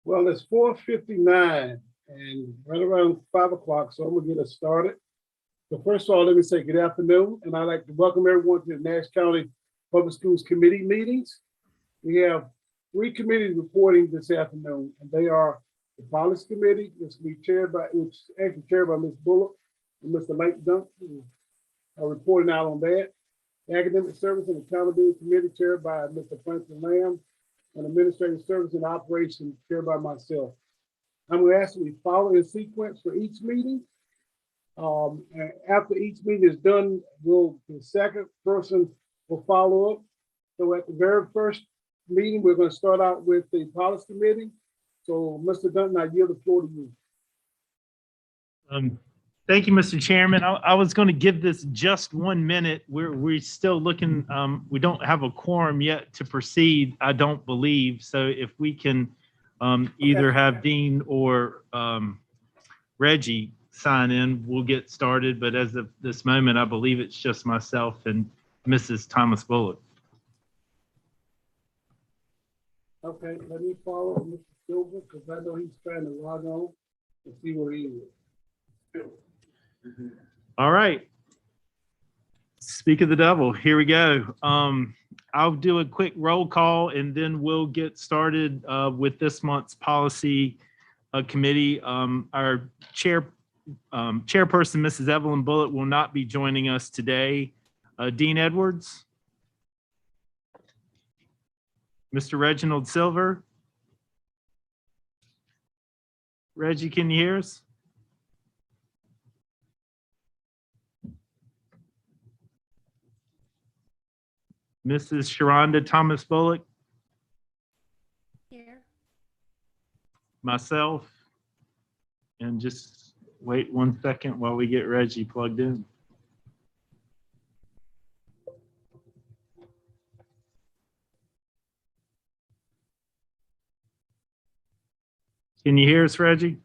Well, it's 4:59 and right around 5 o'clock, so I'm gonna get us started. So first of all, let me say good afternoon, and I'd like to welcome everyone to the Nash County Public Schools Committee Meetings. We have 3 committees reporting this afternoon, and they are the Policy Committee, which is chaired by Ms. Bullock and Mr. Lake Dunk, who are reporting out on that. The Academic Service and Accountability Committee chaired by Mr. Franklin Lamb, and Administrative Service and Operations chaired by myself. I'm going to ask that we follow in sequence for each meeting. And after each meeting is done, the second person will follow up. So at the very first meeting, we're going to start out with the Policy Committee. So Mr. Dunton, I yield the floor to you. Thank you, Mr. Chairman. I was going to give this just 1 minute. We're still looking, we don't have a quorum yet to proceed, I don't believe. So if we can either have Dean or Reggie sign in, we'll get started. But as of this moment, I believe it's just myself and Mrs. Thomas Bullock. Okay, let me follow Mr. Silver because I know he's trying to log on and see where he is. All right. Speak of the devil, here we go. I'll do a quick roll call and then we'll get started with this month's policy committee. Our chairperson, Mrs. Evelyn Bullock, will not be joining us today. Dean Edwards, Mr. Reginald Silver. Reggie, can you hear us? Mrs. Sharonda Thomas Bullock. Here. Myself. And just wait 1 second while we get Reggie plugged in. Can you hear us, Reggie?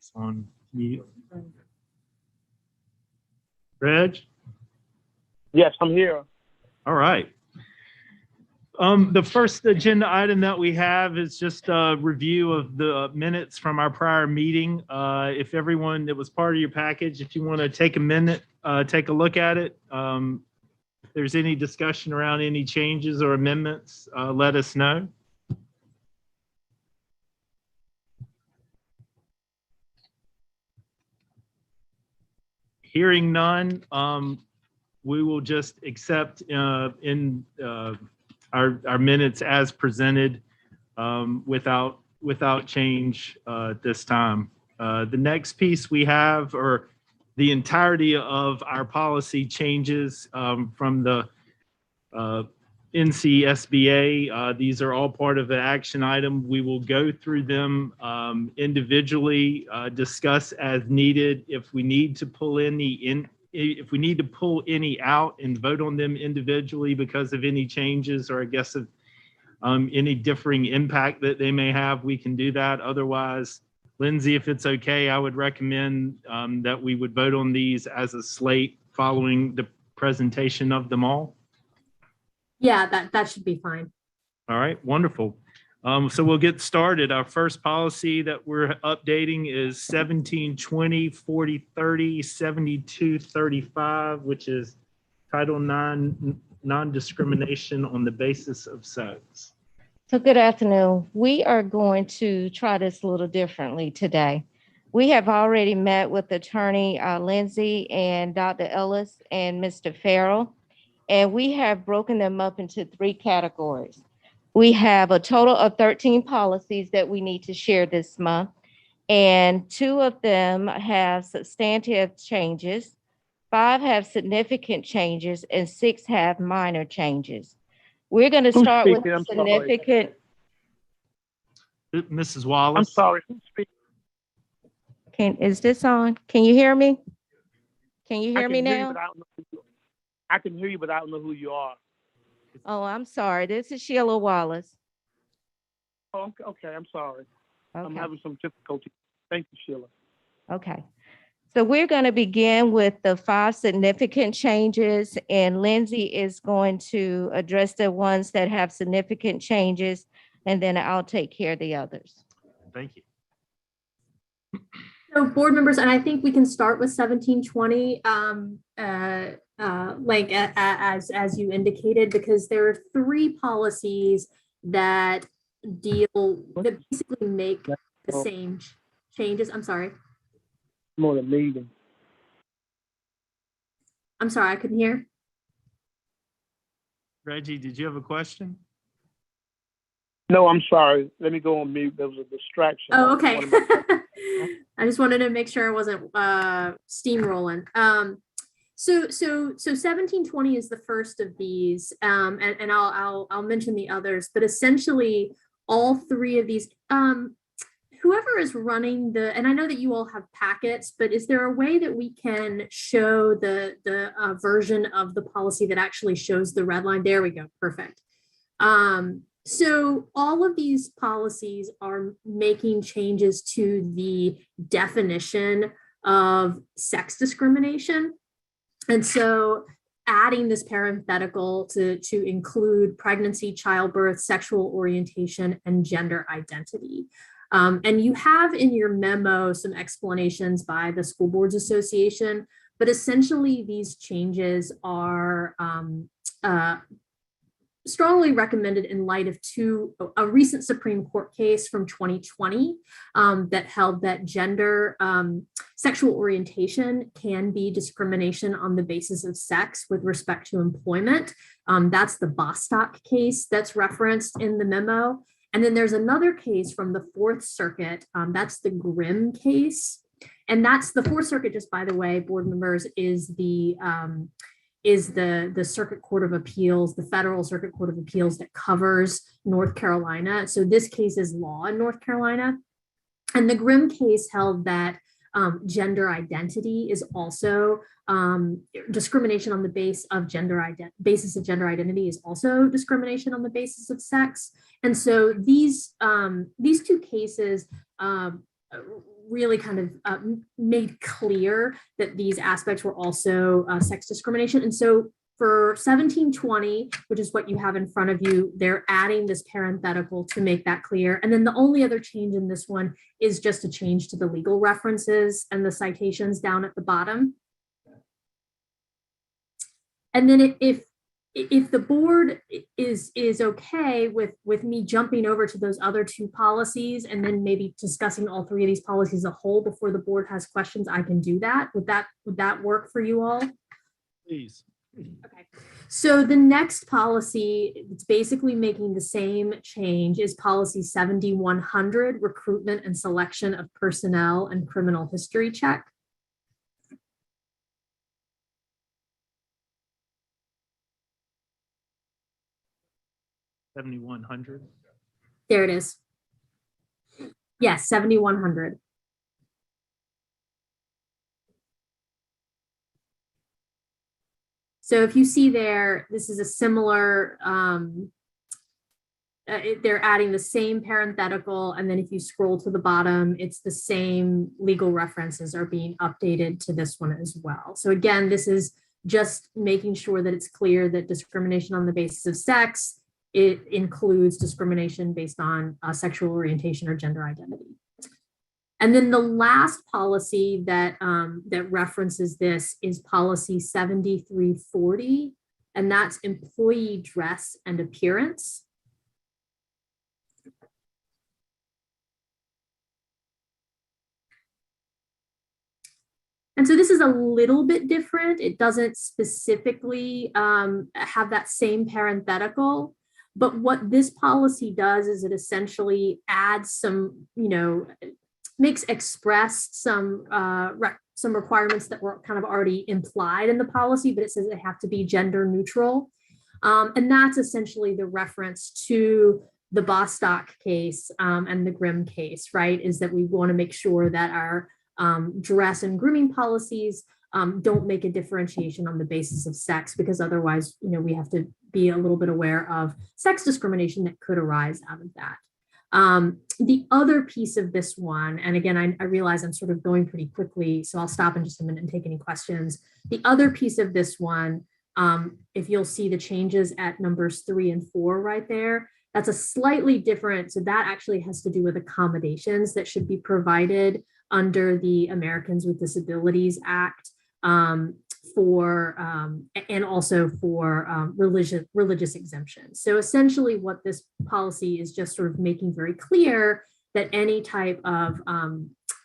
He's on mute. Reg? Yes, I'm here. All right. The first agenda item that we have is just a review of the minutes from our prior meeting. If everyone that was part of your package, if you want to take a minute, take a look at it. If there's any discussion around any changes or amendments, let us know. Hearing none, we will just accept in our minutes as presented without change this time. The next piece we have are the entirety of our policy changes from the NCSBA. These are all part of the action item. We will go through them individually, discuss as needed. If we need to pull if we need to pull any out and vote on them individually because of any changes or I guess of any differing impact that they may have, we can do that. Otherwise, Lindsay, if it's okay, I would recommend that we would vote on these as a slate following the presentation of them all. Yeah, that should be fine. All right, wonderful. So we'll get started. Our first policy that we're updating is 1720 4030 7235, which is Title IX non-discrimination on the basis of sex. So good afternoon. We are going to try this a little differently today. We have already met with Attorney Lindsay and Dr. Ellis and Mr. Farrell, and we have broken them up into 3 categories. We have a total of 13 policies that we need to share this month, and 2 of them have substantive changes, 5 have significant changes, and 6 have minor changes. We're going to Who's start with speaking? I'm sorry. significant. Mrs. Wallace. I'm sorry. Who's speaking? Is this on? Can you hear me? Can you hear me now? I can hear you, but I don't know who you are. Oh, I'm sorry. This is Sheila Wallace. Oh, okay. I'm sorry. I'm Okay, having some difficulty. Thank you, Sheila. okay. So we're going to begin with the 5 significant changes, and Lindsay is going to address the ones that have significant changes, and then I'll take care of the others. Thank you. So board members, and I think we can start with 1720, as you indicated, because there are 3 policies that basically make the same changes. I'm sorry. More than meeting. I'm sorry, I couldn't hear. Reggie, did you have a question? No, I'm sorry. Let me go on mute. There was a distraction. Oh, okay. I just wanted to make sure I wasn't steamrolling. So 1720 is the first of these, and I'll mention the others, but essentially all 3 of these, whoever is running and I know that you all have packets, but is there a way that we can show the version of the policy that actually shows the red line? There we go. Perfect. So all of these policies are making changes to the definition of sex discrimination. And so adding this parenthetical to include pregnancy, childbirth, sexual orientation, and gender identity. And you have in your memo some explanations by the School Boards Association, but essentially these changes are strongly recommended in light of a recent Supreme Court case from 2020 that held that sexual orientation can be discrimination on the basis of sex with respect to employment. That's the Bostock case that's referenced in the memo. And then there's another case from the 4th Circuit. That's the Grimm case. And that's the 4th Circuit, just by the way, board members, is the Circuit Court of Appeals, the Federal Circuit Court of Appeals that covers North Carolina. So this case is law in North Carolina. And the Grimm case held that gender identity is also discrimination on the basis of gender identity is also discrimination on the basis of sex. And so these 2 cases really kind of made clear that these aspects were also sex discrimination. And so for 1720, which is what you have in front of you, they're adding this parenthetical to make that clear. And then the only other change in this one is just a change to the legal references and the citations down at the bottom. And then if the board is okay with me jumping over to those other 2 policies and then maybe discussing all 3 of these policies as a whole before the board has questions, I can do that. Would that work for you all? Please. Okay. So the next policy, it's basically making the same change, is policy 7100, recruitment and selection of personnel and criminal history check. $7,100. There it is. Yes, 7100. So if you see there, this is a similar they're adding the same parenthetical, and then if you scroll to the bottom, it's the same legal references are being updated to this one as well. So again, this is just making sure that it's clear that discrimination on the basis of sex, it includes discrimination based on sexual orientation or gender identity. And then the last policy that, that references this is policy 7340, and that's employee dress and appearance. And so this is a little bit different. It doesn't specifically have that same parenthetical, but what this policy does is it essentially adds some, makes express some requirements that were kind of already implied in the policy, but it says they have to be gender neutral. And that's essentially the reference to the Bostock case and the Grimm case, right? Is that we want to make sure that our dress and grooming policies don't make a differentiation on the basis of sex, because otherwise, we have to be a little bit aware of sex discrimination that could arise out of that. The other piece of this one, and again, I realize I'm sort of going pretty quickly, so I'll stop in just a minute and take any questions. The other piece of this one, if you'll see the changes at numbers 3 and 4 right there, that's a slightly different, so that actually has to do with accommodations that should be provided under the Americans with Disabilities Act for and also for religious exemptions. So essentially what this policy is just sort of making very clear that any type of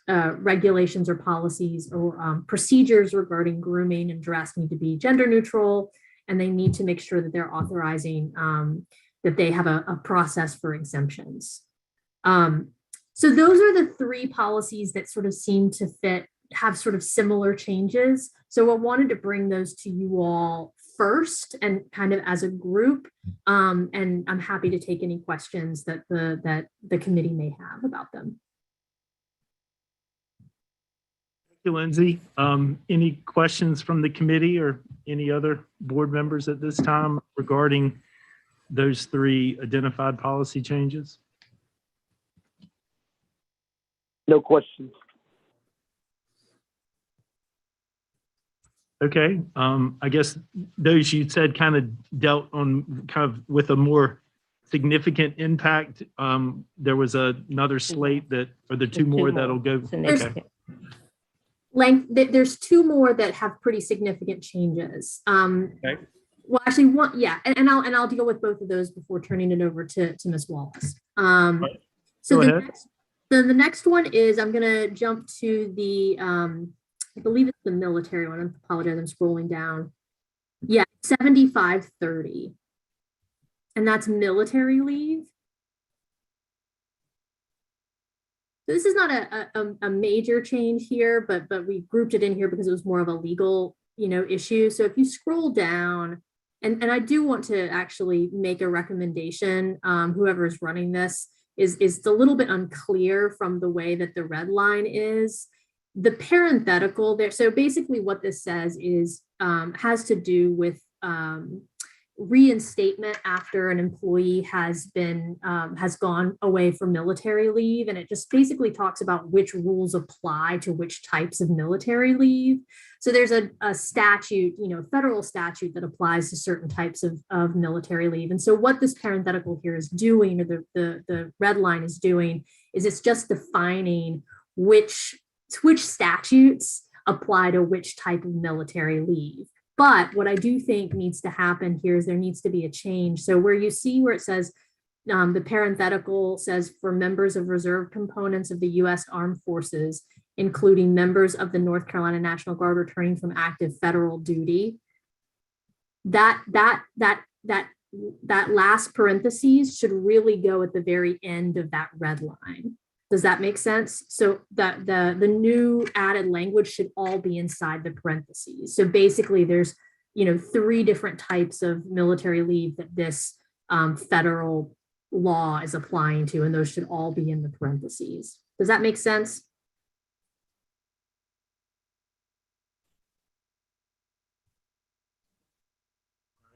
regulations or policies or procedures regarding grooming and dress need to be gender neutral, and they need to make sure that they're authorizing that they have a process for exemptions. So those are the 3 policies that sort of seem to have sort of similar changes. So I wanted to bring those to you all first and kind of as a group. And I'm happy to take any questions that the committee may have about them. Thank you, Lindsay. Any questions from the committee or any other board members at this time regarding those 3 identified policy changes? No questions. Okay, I guess those you said kind of dealt on with a more significant impact. There was another slate or the 2 more that'll go. Okay. There's 2 more that have pretty significant changes. Okay. Well, actually, one, yeah, and I'll deal with both of those before turning it over to Ms. Wallace. Right. So the next one is I'm going to jump to the I believe it's the military one. I apologize, I'm scrolling down. Yeah, 7530, and that's military leave. So this is not a major change here, but we grouped it in here because it was more of a legal issue. So if you scroll down. And I do want to actually make a recommendation. Whoever is running this is a little bit unclear from the way that the red line is. The parenthetical there. So basically what this says is has to do with reinstatement after an employee has gone away for military leave. And it just basically talks about which rules apply to which types of military leave. So there's a statute, federal statute that applies to certain types of military leave. And so what this parenthetical here is doing, or the red line is doing, is it's just defining which statutes apply to which type of military leave. But what I do think needs to happen here is there needs to be a change. So where you see where it says, the parenthetical says for members of reserve components of the U.S. Armed Forces, including members of the North Carolina National Guard returning from active federal duty, that last parentheses should really go at the very end of that red line. Does that make sense? So that the new added language should all be inside the parentheses. So basically there's, 3 different types of military leave that this federal law is applying to, and those should all be in the parentheses. Does that make sense?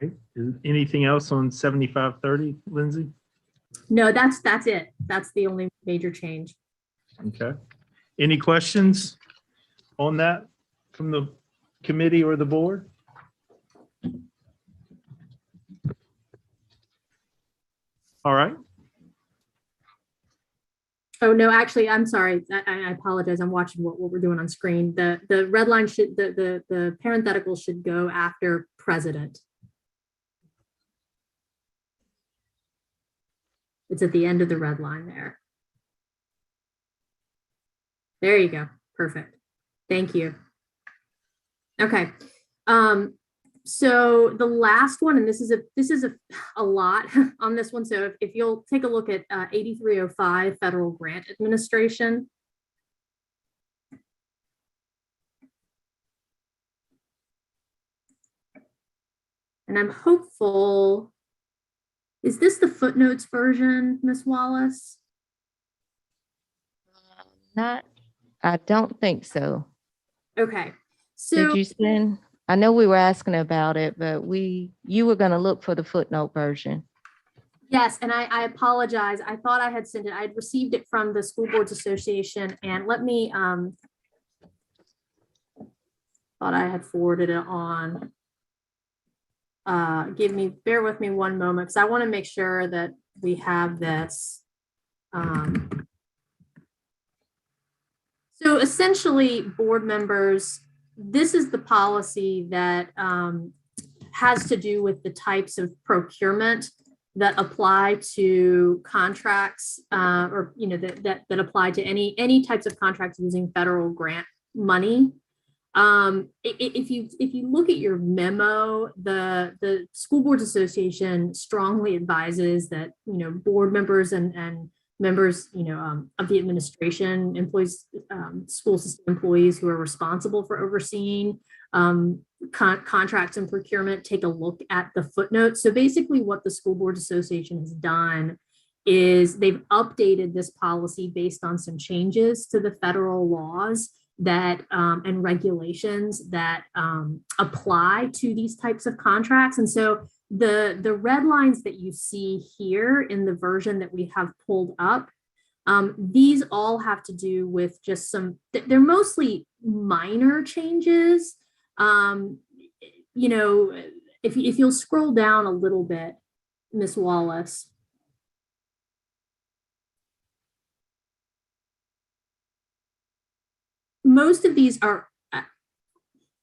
All right. Anything else on 7530, Lindsay? No, that's it. That's the only major change. Okay. Any questions on that from the committee or the board? All right. Oh, no, actually, I'm sorry. I apologize. I'm watching what we're doing on screen. The red line should, the parenthetical should go after president. It's at the end of the red line there. There you go. Perfect. Thank you. Okay. So the last one, and this is a lot on this one. So if you'll take a look at 8305 Federal Grant Administration. And I'm hopeful, is this the footnotes version, Ms. Wallace? I don't think so. Okay. Did So you send? I know we were asking about it, but you were going to look for the footnote version. yes, and I apologize. I thought I had sent it. I had received it from the School Boards Association, and let me thought I had forwarded it on. Bear with me one moment, because I want to make sure that we have this. So essentially, board members, this is the policy that has to do with the types of procurement that apply to contracts, or that apply to any types of contracts using federal grant money. If you look at your memo, the School Boards Association strongly advises that board members and members of the administration, employees, school system employees who are responsible for overseeing contracts and procurement take a look at the footnotes. So basically what the School Boards Association has done is they've updated this policy based on some changes to the federal laws that and regulations that apply to these types of contracts. And so the red lines that you see here in the version that we have pulled up, these all have to do with just they're mostly minor changes. If you'll scroll down a little bit, Ms. Wallace. Most of these are,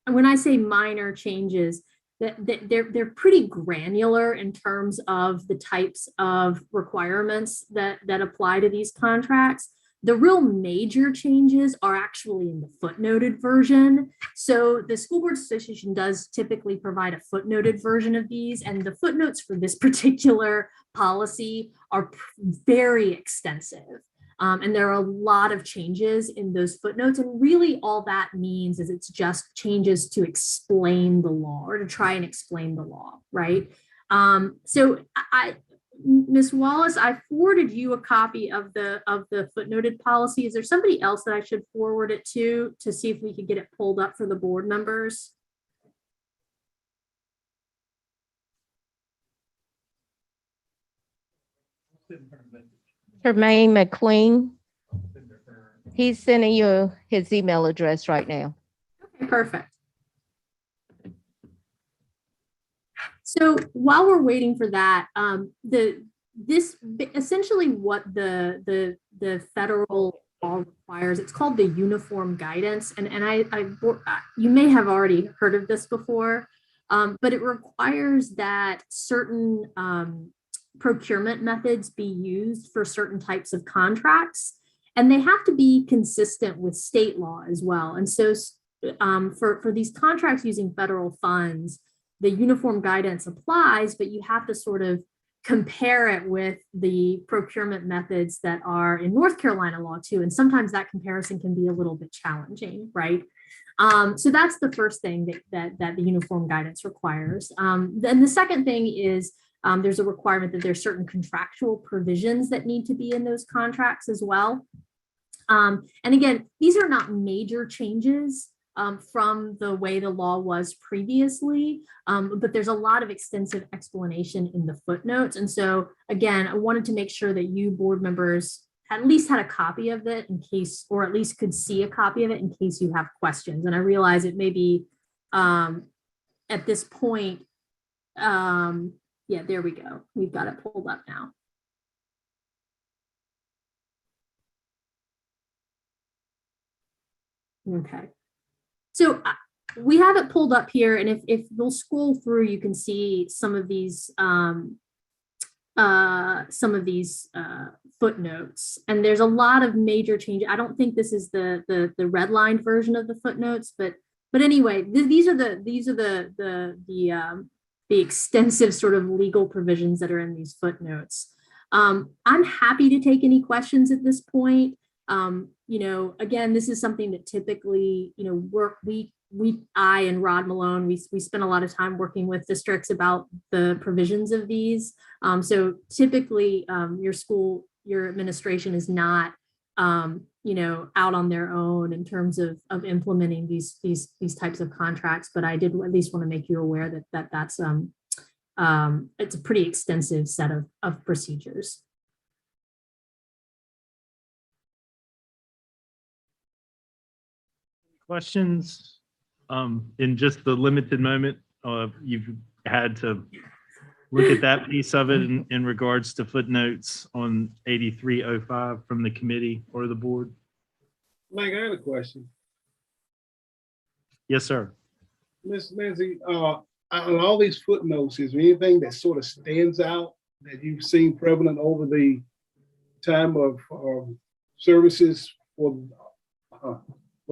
when I say minor changes, they're pretty granular in terms of the types of requirements that apply to these contracts. The real major changes are actually in the footnoted version. So the School Boards Association does typically provide a footnoted version of these, and the footnotes for this particular policy are very extensive. And there are a lot of changes in those footnotes. And really all that means is it's just changes to explain the law or to try and explain the law, right? So Ms. Wallace, I forwarded you a copy of the footnoted policy. Is there somebody else that I should forward it to see if we could get it pulled up for the board members? Tremaine McQueen. He's sending you his email address right now. Okay, perfect. So while we're waiting for that, this essentially what the federal law requires. It's called the Uniform Guidance, and you may have already heard of this before, but it requires that certain procurement methods be used for certain types of contracts, and they have to be consistent with state law as well. And so for these contracts using federal funds, the uniform guidance applies, but you have to sort of compare it with the procurement methods that are in North Carolina law too. And sometimes that comparison can be a little bit challenging, right? So that's the first thing that the uniform guidance requires. Then the second thing is there's a requirement that there's certain contractual provisions that need to be in those contracts as well. And again, these are not major changes. from the way the law was previously, but there's a lot of extensive explanation in the footnotes. And so again, I wanted to make sure that you board members at least had a copy of it in case, or at least could see a copy of it in case you have questions. And I realize it may be at this point, yeah, there we go. We've got it pulled up now. Okay. So we have it pulled up here, and if you'll scroll through, you can see some of these footnotes. And there's a lot of major changes. I don't think this is the redlined version of the footnotes, but anyway, these are the extensive sort of legal provisions that are in these footnotes. I'm happy to take any questions at this point. You know, again, this is something that typically, you know, I and Rod Malone, we spend a lot of time working with districts about the provisions of these. So typically your administration is not, you know, out on their own in terms of implementing these types of contracts. But I did at least want to make you aware that's it's a pretty extensive set of procedures. Questions? In just the limited moment you've had to look at that piece of it in regards to footnotes on 8305 from the committee or the board? Mike, I had a question. Yes, sir. Ms. Lindsay, on all these footnotes, is there anything that sort of stands out that you've seen prevalent over the time of services for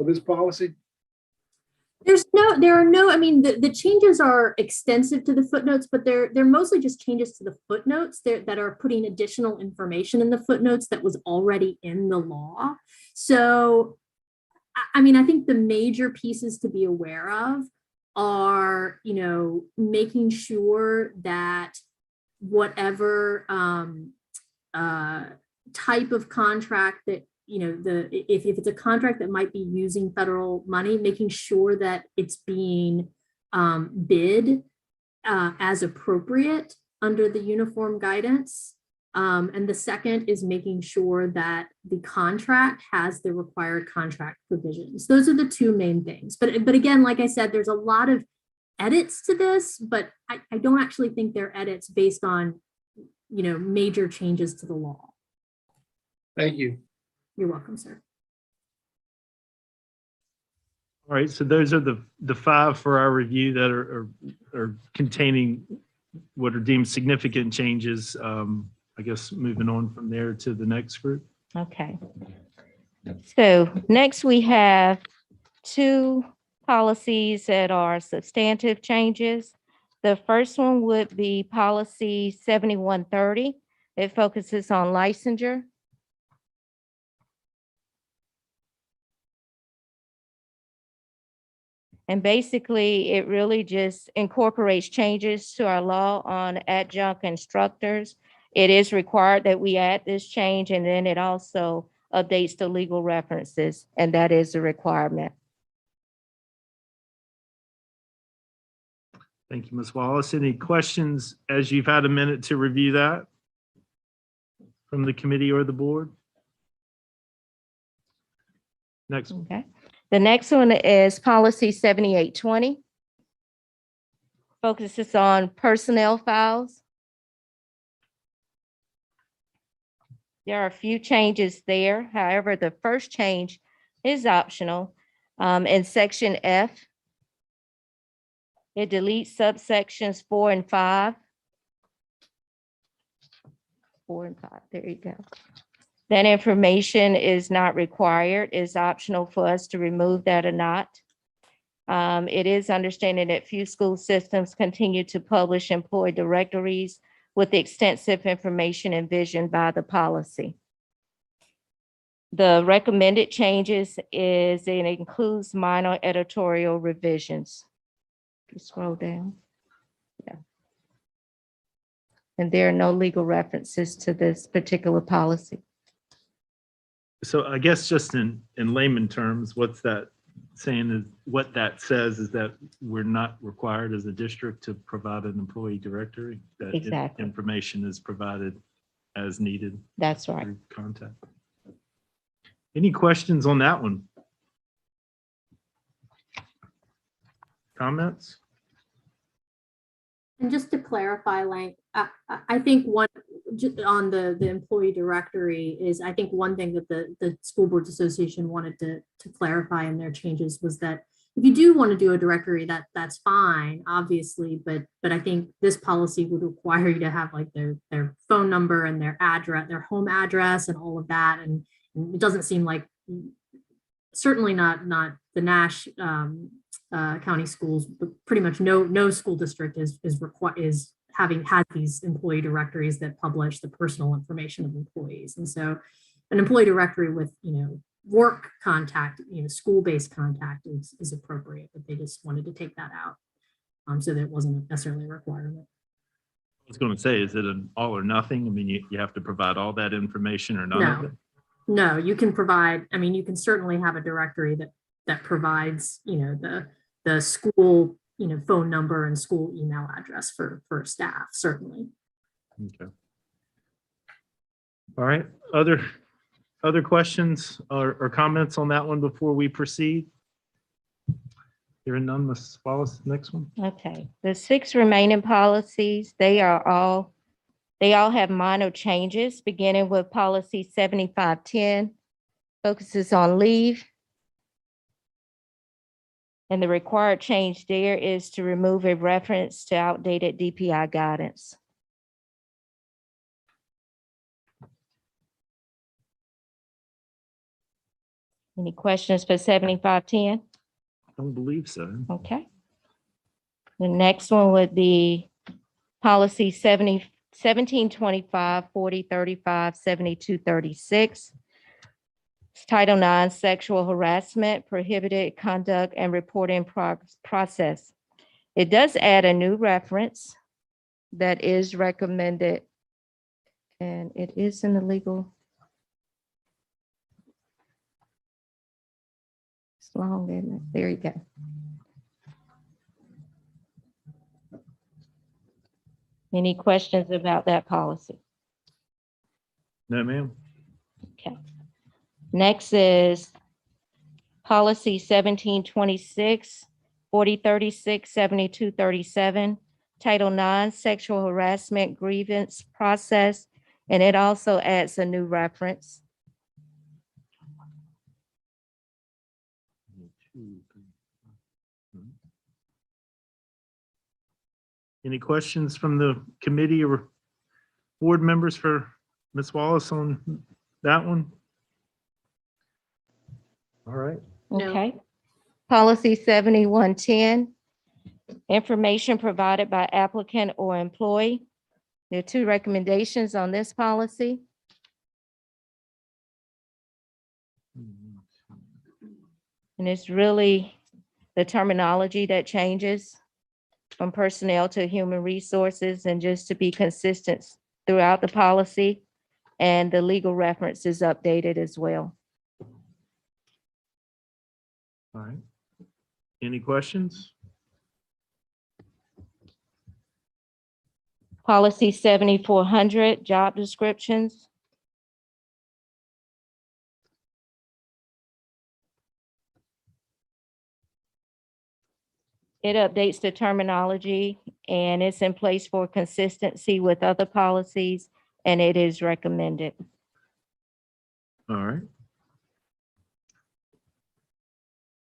this policy? There are no, I mean, the changes are extensive to the footnotes, but they're mostly just changes to the footnotes that are putting additional information in the footnotes that was already in the law. So, I mean, I think the major pieces to be aware of are, you know, making sure that whatever type of contract that, you know, if it's a contract that might be using federal money, making sure that it's being bid as appropriate under the uniform guidance. And the second is making sure that the contract has the required contract provisions. Those are the two main things. But again, like I said, there's a lot of edits to this, but I don't actually think they're edits based on, you know, major changes to the law. Thank you. You're welcome, sir. All right, so those are the five for our review that are containing what are deemed significant changes. I guess moving on from there to the next group. Okay. So next we have two policies that are substantive changes. The first one would be policy 7130. It focuses on licensure. And basically, it really just incorporates changes to our law on adjunct instructors. It is required that we add this change, and then it also updates the legal references, and that is a requirement. Thank you, Ms. Wallace. Any questions as you've had a minute to review that from the committee or the board? Next one. Okay. The next one is policy 7820. Focuses on personnel files. There are a few changes there. However, the first change is optional. In section F, it deletes subsections 4 and 5. 4 and 5, there you go. That information is not required. It's optional for us to remove that or not. It is understanding that few school systems continue to publish employee directories with extensive information envisioned by the policy. The recommended changes is it includes minor editorial revisions. Just scroll down. Yeah. And there are no legal references to this particular policy. So I guess just in layman terms, what's that saying is what that says is that we're not required as a district to provide an employee directory. That Exactly. information is provided as needed That's right. through contact. Any questions on that one? Comments? And just to clarify, like, I think on the employee directory is, I think one thing that the School Boards Association wanted to clarify in their changes was that if you do want to do a directory, that's fine, obviously, but I think this policy would require you to have like their phone number and their address, their home address and all of that. And it doesn't seem like, certainly not the Nash County schools, but pretty much no school district is having had these employee directories that publish the personal information of employees. And so an employee directory with, work contact, school-based contact is appropriate, but they just wanted to take that out. So that it wasn't necessarily a requirement. I was going to say, is it an all or nothing? I mean, you have to provide all that information or none of it? No, you can provide, you can certainly have a directory that provides, the school, phone number and school email address for staff, certainly. Okay. All right. Other questions or comments on that one before we proceed? Hearing none, Ms. Wallace, next one. Okay, the 6 remaining policies, they all have minor changes, beginning with policy 7510, focuses on leave. And the required change there is to remove a reference to outdated DPI guidance. Any questions for 7510? Don't believe so. Okay. The next one would be policy 1725, 4035, 7236. It's Title IX, sexual harassment, prohibited conduct and reporting process. It does add a new reference that is recommended, and it is in the legal. It's long, isn't it? There you go. Any questions about that policy? No, ma'am. Okay. Next is policy 1726, 4036, 7237, Title IX, sexual harassment grievance process, and it also adds a new reference. Any questions from the committee or board members for Ms. Wallace on that one? All right. No. Okay. Policy 7110, information provided by applicant or employee. There are 2 recommendations on this policy. And it's really the terminology that changes from personnel to human resources, and just to be consistent throughout the policy, and the legal reference is updated as well. All right. Any questions? Policy 7400, job descriptions. It updates the terminology, and it's in place for consistency with other policies, and it is recommended. All right.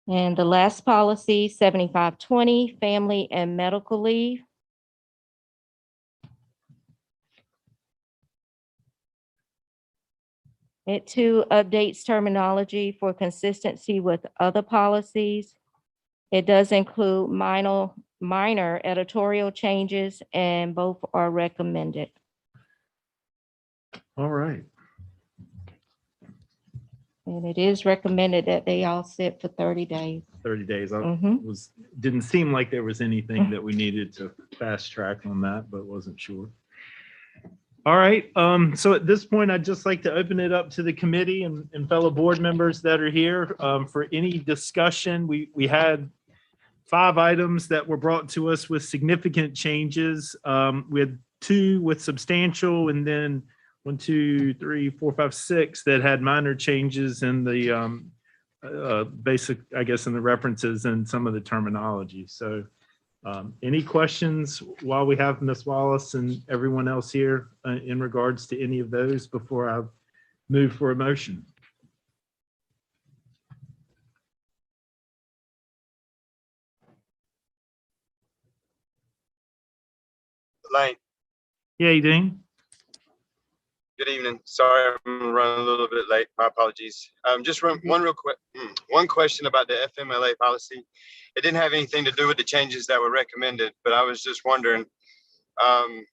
And the last policy, 7520, family and medical leave. It too updates terminology for consistency with other policies. It does include minor editorial changes, and both are recommended. All right. And it is recommended that they all sit for 30 days. 30 days. I Mhm. didn't seem like there was anything that we needed to fast track on that, but wasn't sure. All right, so at this point, I'd just like to open it up to the committee and fellow board members that are here for any discussion. We had 5 items that were brought to us with significant changes. We had 2 with substantial, and then 1, 2, 3, 4, 5, 6 that had minor changes in the basic, I guess, in the references and some of the terminology. So any questions while we have Ms. Wallace and everyone else here in regards to any of those before I move for a motion? Lane, Yeah, Dean. good evening. Sorry, I'm running a little bit late. My apologies. Just one question about the FMLA policy. It didn't have anything to do with the changes that were recommended, but I was just wondering, and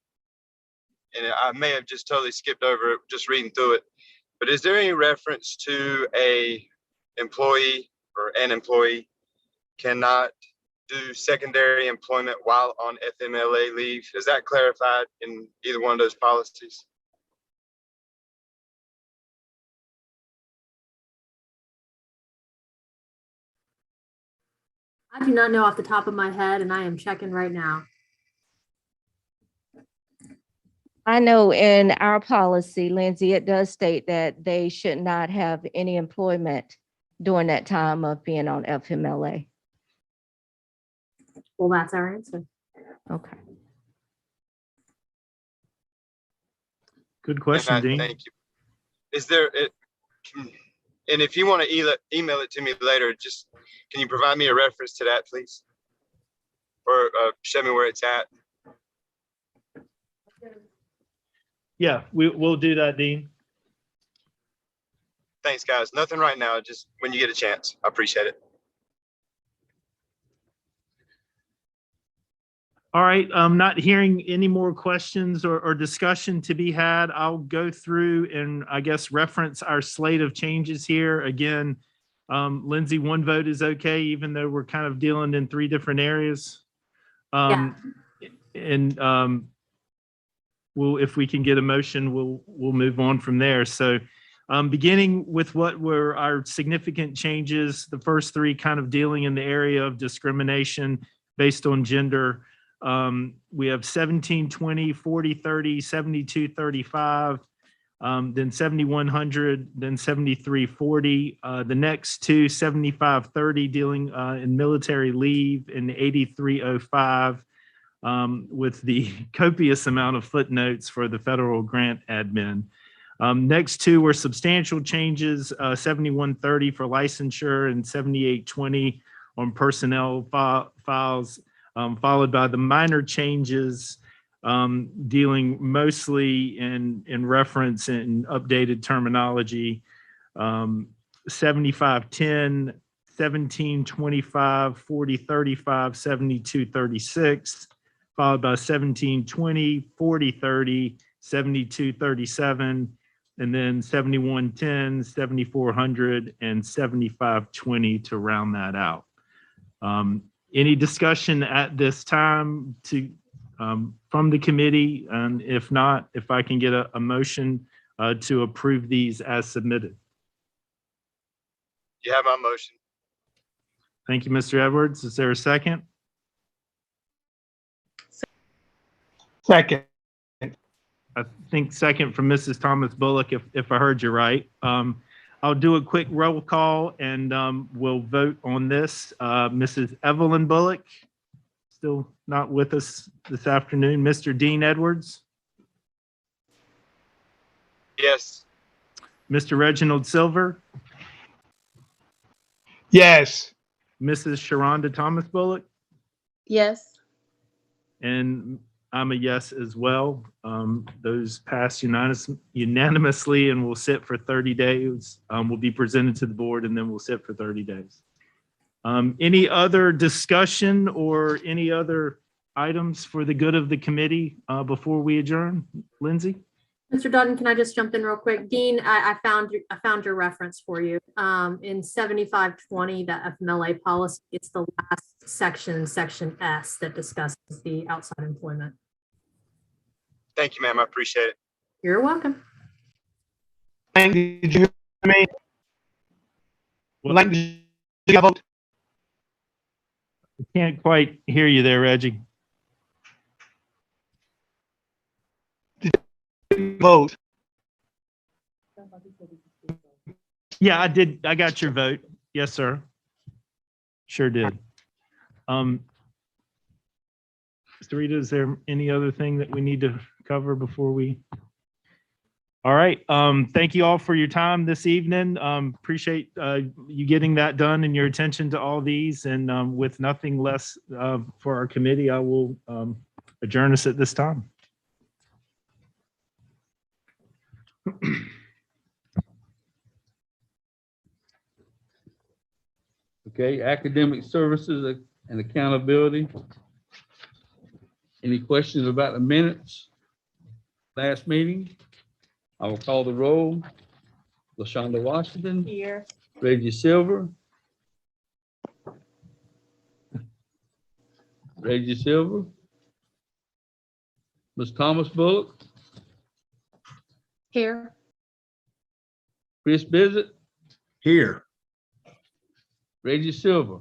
I may have just totally skipped over it, just reading through it, but is there any reference to a employee or an employee cannot do secondary employment while on FMLA leave? Is that clarified in either one of those policies? I do not know off the top of my head, and I am checking right now. I know in our policy, Lindsay, it does state that they should not have any employment during that time of being on FMLA. Well, that's our answer. Okay. Good question, Dean. Thank you. Is there, and if you want to email it to me later, just can you provide me a reference to that, please? Or show me where it's at. Yeah, we'll do that, Dean. Thanks, guys. Nothing right now, just when you get a chance. I appreciate it. All right, I'm not hearing any more questions or discussion to be had. I'll go through and I guess reference our slate of changes here. Again, Lindsay, 1 vote is okay, even though we're kind of dealing in 3 different areas. And if we can get a motion, we'll move on from there. So beginning with what were our significant changes, the first 3 kind of dealing in the area of discrimination based on gender. We have 1720, 4030, 7235, then 7100, then 7340. The next 2, 7530, dealing in military leave, and 8305, with the copious amount of footnotes for the federal grant admin. Next 2 were substantial changes, 7130 for licensure and 7820 on personnel files. Followed by the minor changes dealing mostly in reference and updated terminology. 7510, 1725, 4035, 7236, followed by 1720, 4030, 7237, and then 7110, 7400, and 7520 to round that out. Any discussion at this time from the committee? And if not, if I can get a motion to approve these as submitted. You have my motion. Thank you, Mr. Edwards. Is there a second? Second. I think second from Mrs. Thomas Bullock, if I heard you right. I'll do a quick roll call and we'll vote on this. Mrs. Evelyn Bullock, still not with us this afternoon. Mr. Dean Edwards. Yes. Mr. Reginald Silver. Yes. Mrs. Sharonda Thomas Bullock. Yes. And I'm a yes as well. Those passed unanimously and will sit for 30 days. Will be presented to the board and then we'll sit for 30 days. Any other discussion or any other items for the good of the committee before we adjourn? Lindsay? Mr. Dutton, can I just jump in real quick? Dean, I found your reference for you. In 7520, the FMLA policy, it's the last section, section S, that discusses the outside employment. Thank you, ma'am. I appreciate it. You're welcome. Did you hear me? Well, Did you vote? I can't quite hear you there, Reggie. Vote. Yeah, I did. I got your vote. Yes, sir. Sure did. Sarita, is there any other thing that we need to cover before we? All right. Thank you all for your time this evening. Appreciate you getting that done and your attention to all these. And with nothing less for our committee, I will adjourn us at this time. Okay, academic services and accountability. Any questions about the minutes? Last meeting? I will call the roll. LaShonda Washington. Here. Reggie Silver. Reggie Silver. Ms. Thomas Bullock. Here. Chris Bissett. Here. Reggie Silver.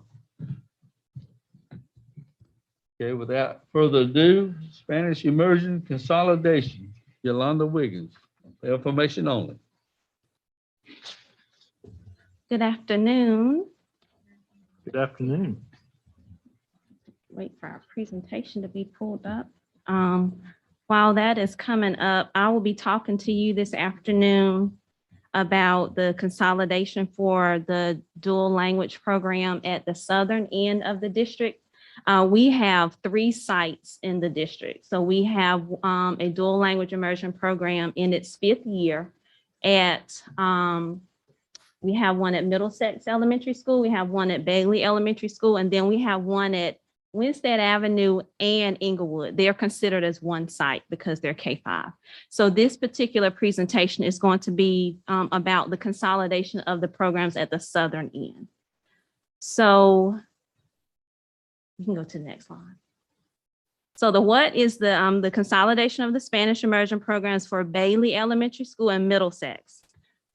Okay, without further ado, Spanish Immersion Consolidation, Yolanda Wiggins, for information only. Good afternoon. Good afternoon. Wait for our presentation to be pulled up. While that is coming up, I will be talking to you this afternoon about the consolidation for the dual language program at the southern end of the district. We have 3 sites in the district. So we have a dual language immersion program in its 5th year at, we have one at Middlesex Elementary School, we have one at Bailey Elementary School, and then we have one at Winstead Avenue and Inglewood. They're considered as one site because they're K-5. So this particular presentation is going to be about the consolidation of the programs at the southern end. So you can go to the next slide. So the what is the consolidation of the Spanish immersion programs for Bailey Elementary School and Middlesex.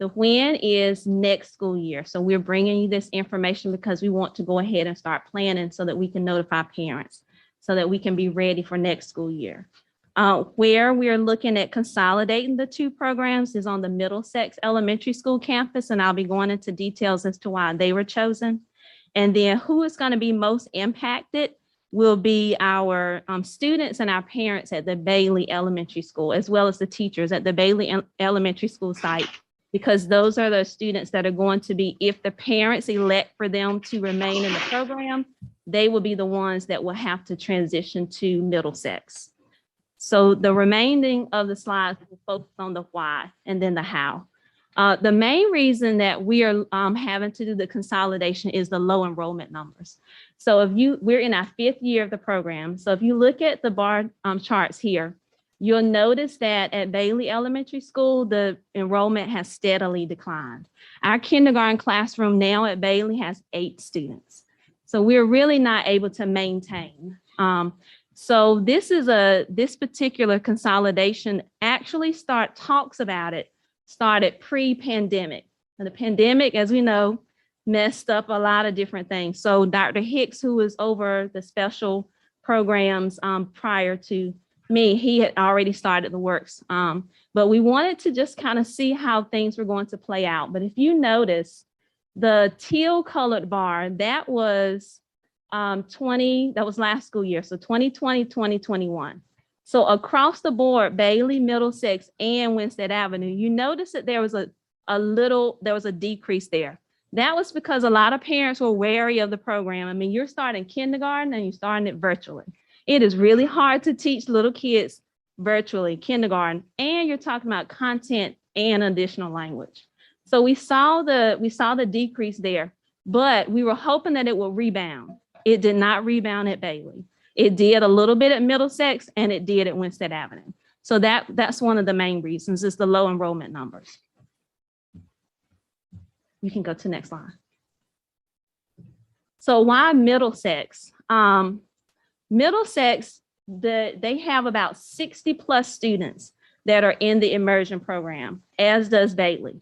The when is next school year. So we're bringing you this information because we want to go ahead and start planning so that we can notify parents so that we can be ready for next school year. Where we're looking at consolidating the 2 programs is on the Middlesex Elementary School campus, and I'll be going into details as to why they were chosen. And then who is going to be most impacted will be our students and our parents at the Bailey Elementary School, as well as the teachers at the Bailey Elementary School site, because those are the students that are going to be, if the parents elect for them to remain in the program, they will be the ones that will have to transition to Middlesex. So the remaining of the slides will focus on the why and then the how. The main reason that we are having to do the consolidation is the low enrollment numbers. So we're in our 5th year of the program. So if you look at the bar charts here, you'll notice that at Bailey Elementary School, the enrollment has steadily declined. Our kindergarten classroom now at Bailey has 8 students. So we're really not able to maintain. So this particular consolidation actually talks about it, started pre-pandemic. And the pandemic, as we know, messed up a lot of different things. So Dr. Hicks, who was over the special programs prior to me, he had already started the works. But we wanted to just kind of see how things were going to play out. But if you notice, the teal colored bar, that was that was last school year. So 2020, 2021. So across the board, Bailey, Middlesex, and Winstead Avenue, you notice that there was a decrease there. That was because a lot of parents were wary of the program. I mean, you're starting kindergarten and you're starting it virtually. It is really hard to teach little kids virtually, kindergarten, and you're talking about content and additional language. So we saw the decrease there, but we were hoping that it would rebound. It did not rebound at Bailey. It did a little bit at Middlesex, and it did at Winstead Avenue. So that's one of the main reasons, is the low enrollment numbers. You can go to the next slide. So why Middlesex? Middlesex, they have about 60 plus students that are in the immersion program, as does Bailey.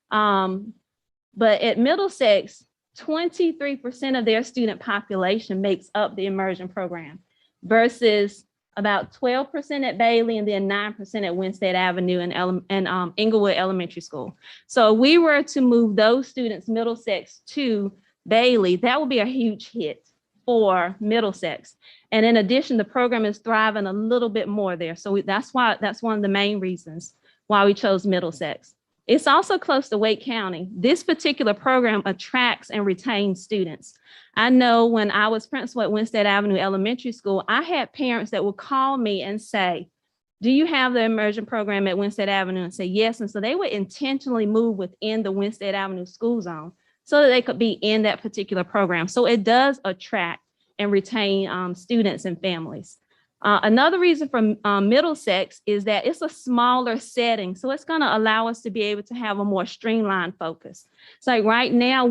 But at Middlesex, 23% of their student population makes up the immersion program versus about 12% at Bailey and then 9% at Winstead Avenue and Inglewood Elementary School. So if we were to move those students, Middlesex to Bailey, that would be a huge hit for Middlesex. And in addition, the program is thriving a little bit more there. So that's one of the main reasons why we chose Middlesex. It's also close to Wake County. This particular program attracts and retains students. I know when I was principal at Winstead Avenue Elementary School, I had parents that would call me and say, do you have the immersion program at Winstead Avenue? And say yes. And so they would intentionally move within the Winstead Avenue school zone so that they could be in that particular program. So it does attract and retain students and families. Another reason for Middlesex is that it's a smaller setting. So it's going to allow us to be able to have a more streamlined focus. So like right now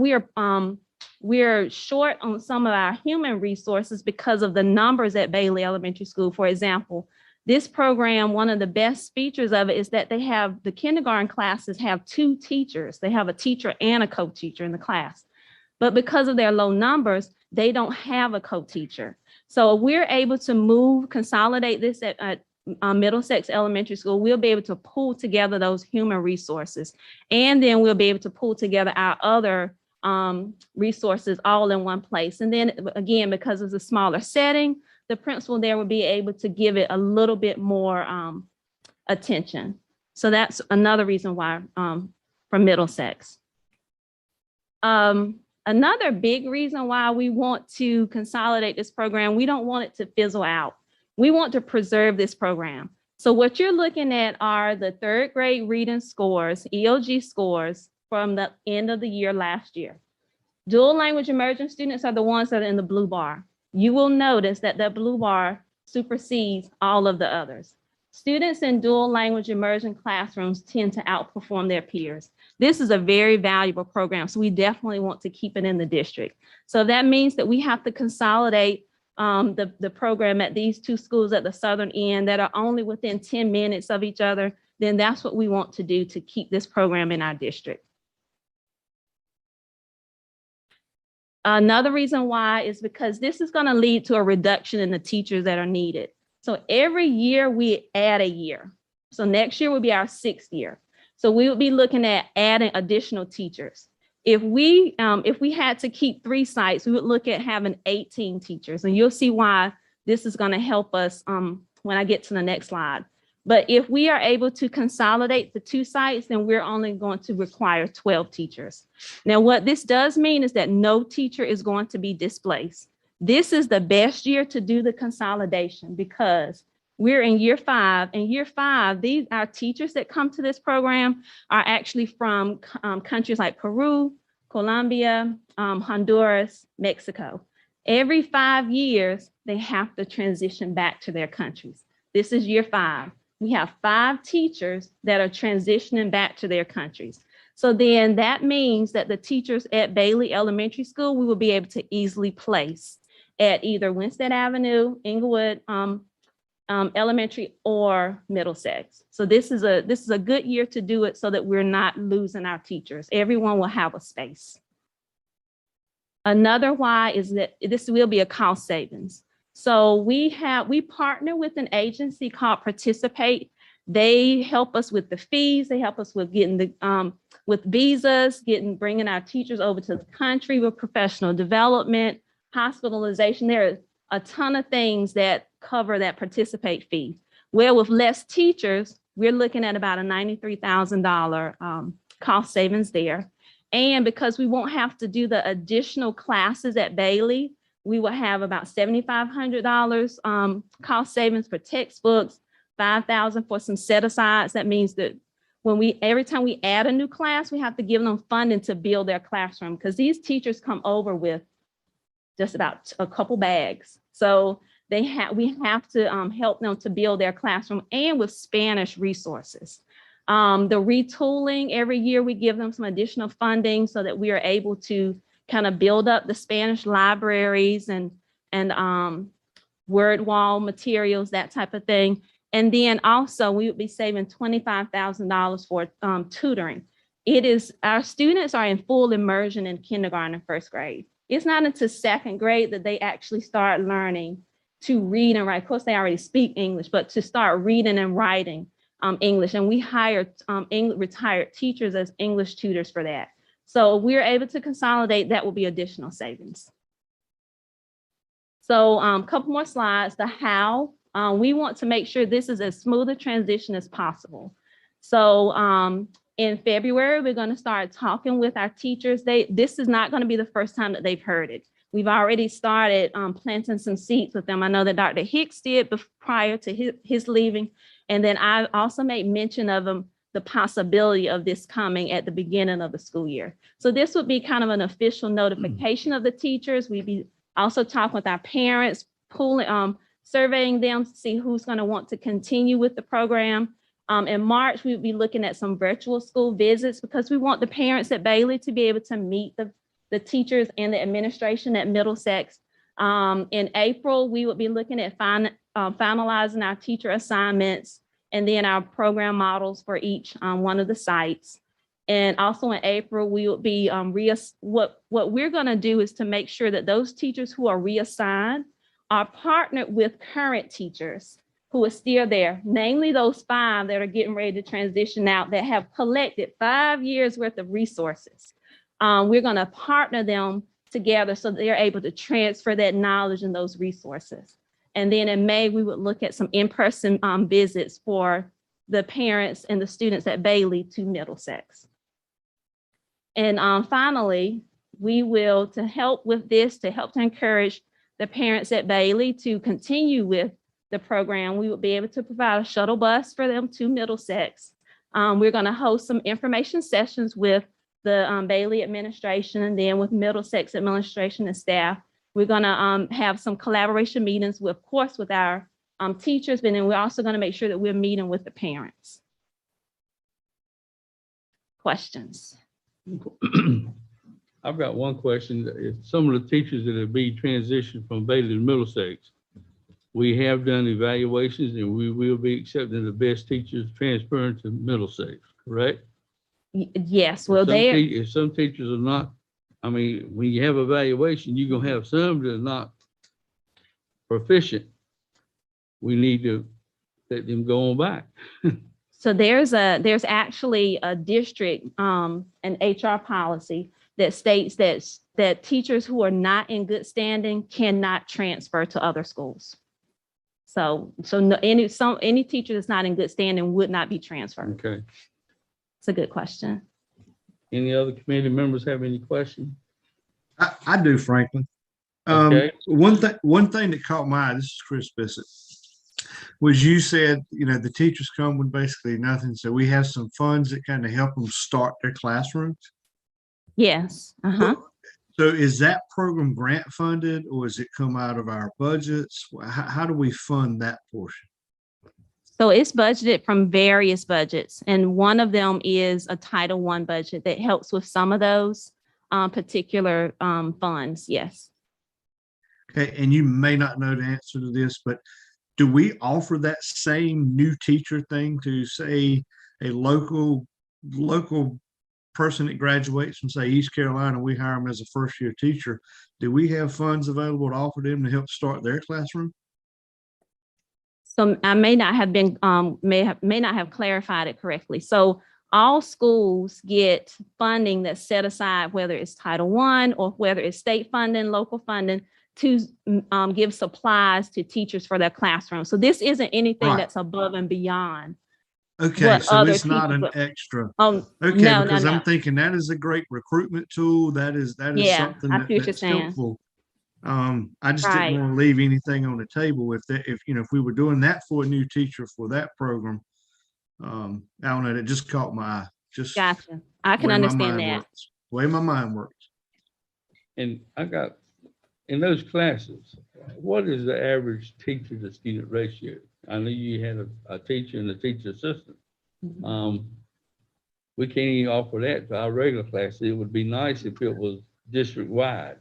we're short on some of our human resources because of the numbers at Bailey Elementary School. For example, this program, one of the best features of it is that they have the kindergarten classes have 2 teachers. They have a teacher and a co-teacher in the class. But because of their low numbers, they don't have a co-teacher. So if we're able to consolidate this at Middlesex Elementary School, we'll be able to pull together those human resources. And then we'll be able to pull together our other resources all in one place. And then again, because it's a smaller setting, the principal there will be able to give it a little bit more attention. So that's another reason why for Middlesex. Another big reason why we want to consolidate this program, we don't want it to fizzle out. We want to preserve this program. So what you're looking at are the 3rd grade reading scores, EOG scores from the end of the year last year. Dual language immersion students are the ones that are in the blue bar. You will notice that the blue bar supersedes all of the others. Students in dual language immersion classrooms tend to outperform their peers. This is a very valuable program, so we definitely want to keep it in the district. So that means that we have to consolidate the program at these 2 schools at the southern end that are only within 10 minutes of each other. Then that's what we want to do to keep this program in our district. Another reason why is because this is going to lead to a reduction in the teachers that are needed. So every year we add a year. So next year will be our 6th year. So we will be looking at adding additional teachers. If we had to keep 3 sites, we would look at having 18 teachers. And you'll see why this is going to help us when I get to the next slide. But if we are able to consolidate the 2 sites, then we're only going to require 12 teachers. Now, what this does mean is that no teacher is going to be displaced. This is the best year to do the consolidation because we're in year 5. In year 5, our teachers that come to this program are actually from countries like Peru, Colombia, Honduras, Mexico. Every 5 years, they have to transition back to their countries. This is year 5. We have 5 teachers that are transitioning back to their countries. So then that means that the teachers at Bailey Elementary School, we will be able to easily place at either Winstead Avenue, Inglewood Elementary, or Middlesex. So this is a good year to do it so that we're not losing our teachers. Everyone will have a space. Another why is that this will be a cost savings. So we partner with an agency called Participate. They help us with the fees. They help us with getting with visas, bringing our teachers over to the country with professional development, hospitalization. There are a ton of things that cover that Participate fee. Well, with less teachers, we're looking at about a $93,000 cost savings there. And because we won't have to do the additional classes at Bailey, we will have about $7,500 cost savings for textbooks, $5,000 for some set-asides. That means that every time we add a new class, we have to give them funding to build their classroom because these teachers come over with just about a couple bags. So we have to help them to build their classroom and with Spanish resources. The retooling, every year we give them some additional funding so that we are able to kind of build up the Spanish libraries and word wall materials, that type of thing. And then also we would be saving $25,000 for tutoring. Our students are in full immersion in kindergarten and first grade. It's not until second grade that they actually start learning to read and write. Of course, they already speak English, but to start reading and writing English. And we hired retired teachers as English tutors for that. So we're able to consolidate. That will be additional savings. So a couple more slides. The how. We want to make sure this is as smooth a transition as possible. So in February, we're going to start talking with our teachers. This is not going to be the first time that they've heard it. We've already started planting some seeds with them. I know that Dr. Hicks did prior to his leaving. And then I also made mention of the possibility of this coming at the beginning of the school year. So this would be kind of an official notification of the teachers. We'd be also talking with our parents, surveying them to see who's going to want to continue with the program. In March, we'll be looking at some virtual school visits because we want the parents at Bailey to be able to meet the teachers and the administration at Middlesex. In April, we will be looking at finalizing our teacher assignments and then our program models for each one of the sites. And also in April, we will be what we're going to do is to make sure that those teachers who are reassigned are partnered with current teachers who are still there, namely those 5 that are getting ready to transition out that have collected 5 years worth of resources. We're going to partner them together so they're able to transfer that knowledge and those resources. And then in May, we would look at some in-person visits for the parents and the students at Bailey to Middlesex. And finally, we will, to help to encourage the parents at Bailey to continue with the program, we will be able to provide a shuttle bus for them to Middlesex. We're going to host some information sessions with the Bailey administration and then with Middlesex administration and staff. We're going to have some collaboration meetings, of course, with our teachers, but then we're also going to make sure that we're meeting with the parents. Questions? I've got one question. If some of the teachers that have been transitioned from Bailey to Middlesex, we have done evaluations and we will be accepting the best teachers transferring to Middlesex, correct? Yes, well, if some teachers are not, I mean, when you have evaluation, you're gonna have some that are not proficient. We need to let them go on back. So there's actually a district, an HR policy that states that teachers who are not in good standing cannot transfer to other schools. So any teacher that's not in good standing would not be transferred. Okay. It's a good question. Any other committee members have any questions? I do, Franklin. Okay. One thing that caught my eye, this is Chris Bissett, was you said, the teachers come with basically nothing. So we have some funds that kind of help them start their classrooms. Yes. So is that program grant funded or does it come out of our budgets? How do we fund that portion? So it's budgeted from various budgets. And one of them is a Title I budget that helps with some of those particular funds. Yes. Okay. And you may not know the answer to this, but do we offer that same new teacher thing to, say, a local person that graduates from, say, East Carolina? We hire them as a first-year teacher. Do we have funds available to offer them to help start their classroom? So I may not have been may not have clarified it correctly. So all schools get funding that's set aside, whether it's Title I or whether it's state funding, local funding, to give supplies to teachers for their classroom. So this isn't anything that's above and beyond. Okay, so it's not an extra. Okay, no, because no. I'm thinking that is a great recruitment tool. That is something that's helpful. I just didn't want to leave anything on the table. If we were doing that for a new teacher for that program, I don't know, it just caught my eye. Gotcha. I can understand that. The way my mind works. And I got, in those classes, what is the average teacher to student ratio? I know you had a teacher and a teacher assistant. We can't even offer that to our regular classes. It would be nice if it was district wide.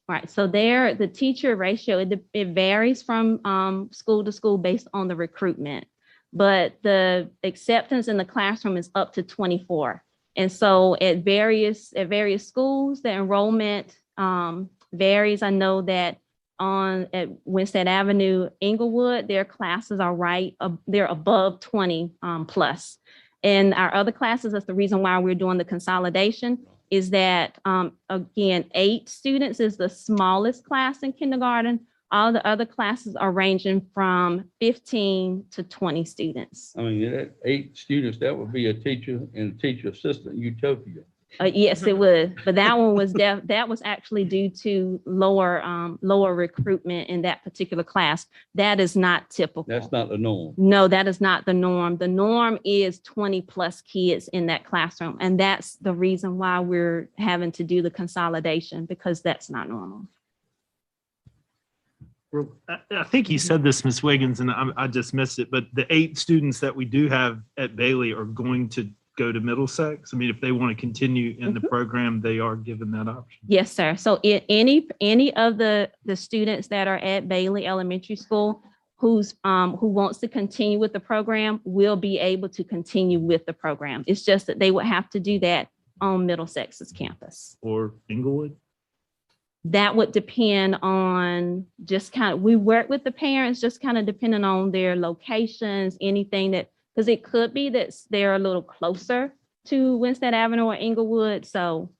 Right. So the teacher ratio, it varies from school to school based on the recruitment. but the acceptance in the classroom is up to 24. And so at various schools, the enrollment varies. I know that at Winstead Avenue, Inglewood, their classes are they're above 20 plus. And our other classes, that's the reason why we're doing the consolidation, is that, again, 8 students is the smallest class in kindergarten. All the other classes are ranging from 15 to 20 students. I mean, that 8 students, that would be a teacher and a teacher assistant utopia. Yes, it would, but that one was that was actually due to lower recruitment in that particular class. That is not typical. That's not the norm. No, that is not the norm. The norm is 20 plus kids in that classroom, and that's the reason why we're having to do the consolidation, because that's not normal. I think you said this, Ms. Wiggins, and I just missed it, but the 8 students that we do have at Bailey are going to go to Middlesex. I mean, if they want to continue in the program, they are given that option. Yes, sir. So any of the students that are at Bailey Elementary School who wants to continue with the program will be able to continue with the program. It's just that they would have to do that on Middlesex's campus. Or Inglewood? That would depend on we work with the parents, just kind of depending on their locations, anything that, because it could be that they're a little closer to Winstead Avenue or Inglewood. So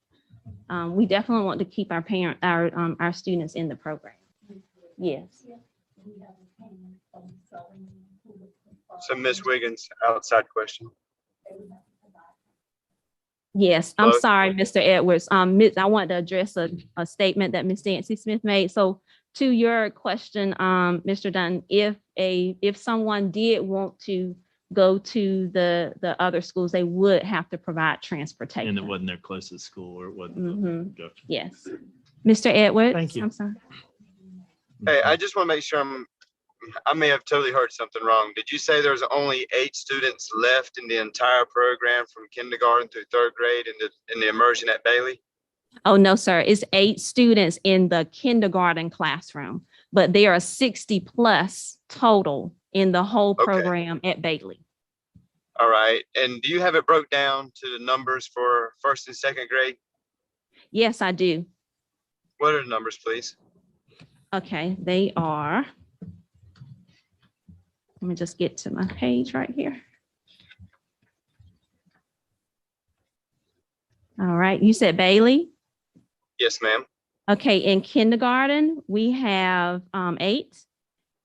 we definitely want to keep our students in the program. Yes. So Ms. Wiggins, outside question. Yes, I'm Hello? sorry, Mr. Edwards. I want to address a statement that Ms. Nancy Smith made. So to your question, Mr. Dunn, if someone did want to go to the other schools, they would have to provide transportation. And it wasn't their closest school, or it wasn't. Mhm. Gotcha. Yes. Mr. Edwards? Thank you. I'm sorry. Hey, I just want to make sure I may have totally heard something wrong. Did you say there's only 8 students left in the entire program from kindergarten through 3rd grade in the immersion at Bailey? Oh, no, sir. It's 8 students in the kindergarten classroom, but there are 60 plus total in the whole Okay. program at Bailey. All right. And do you have it broke down to the numbers for 1st and 2nd grade? Yes, I do. What are the numbers, please? Okay, they are. Let me just get to my page right here. All right, you said Bailey? Yes, ma'am. Okay, in kindergarten, we have 8.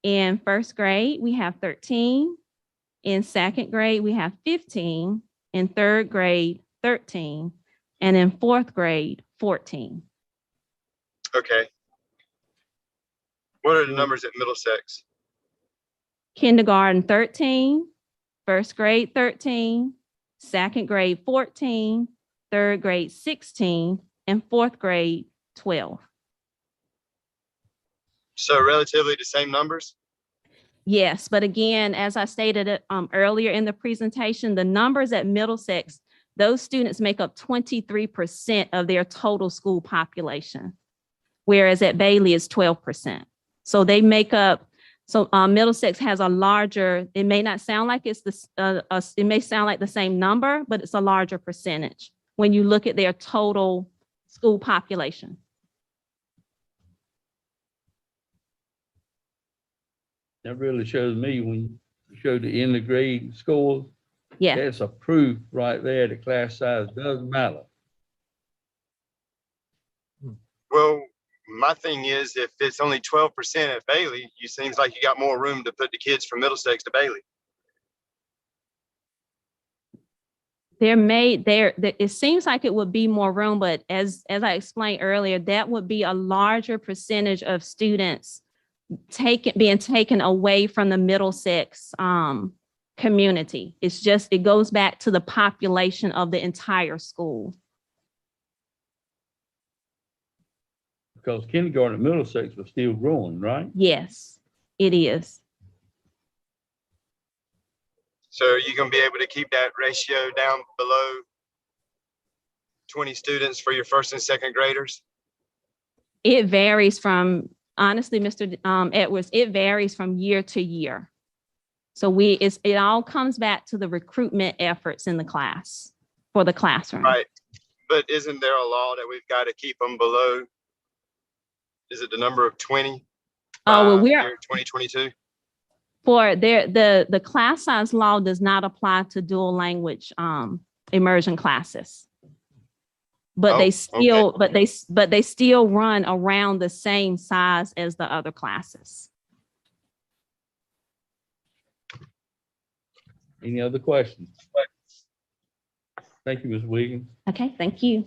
In 1st grade, we have 13. In 2nd grade, we have 15. In 3rd grade, 13. And in 4th grade, 14. Okay. What are the numbers at Middlesex? Kindergarten, 13. 1st grade, 13. 2nd grade, 14. 3rd grade, 16. And 4th grade, 12. So relatively the same numbers? Yes, but again, as I stated earlier in the presentation, the numbers at Middlesex, those students make up 23% of their total school population, whereas at Bailey is 12%. So they make up, Middlesex has a larger, it may not sound like it's it may sound like the same number, but it's a larger percentage when you look at their total school population. That really shows me when you show the end of grade scores. Yeah. That's a proof right there that class size doesn't matter. Well, my thing is, if it's only 12% at Bailey, you seems like you got more room to put the kids from Middlesex to Bailey. It seems like it would be more room, but as I explained earlier, that would be a larger percentage of students being taken away from the Middlesex community. It goes back to the population of the entire school. Because kindergarten at Middlesex was still growing, right? Yes, it is. So are you going to be able to keep that ratio down below 20 students for your 1st and 2nd graders? It varies from, honestly, Mr. Edwards, it varies from year to year. So it all comes back to the recruitment efforts in the class for the classroom. Right. But isn't there a law that we've got to keep them below? Is it the number of 20? Oh, well, Year 2022? For the class size law does not apply to dual language immersion classes. But they still, okay. but they still run around the same size as the other classes. Any other questions? Thank you, Ms. Wiggins. Okay, thank you.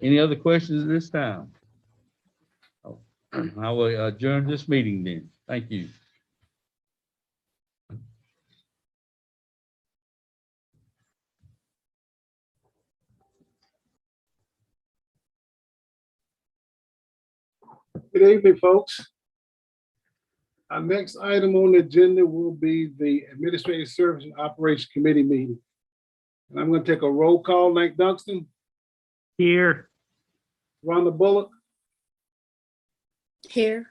Any other questions at this time? Oh, I will adjourn this meeting then. Thank you. Good evening, folks. Our next item on the agenda will be the Administrative Service and Operations Committee meeting. And I'm going to take a roll call. Link Dunston, Here. Rhonda Bullock, Here.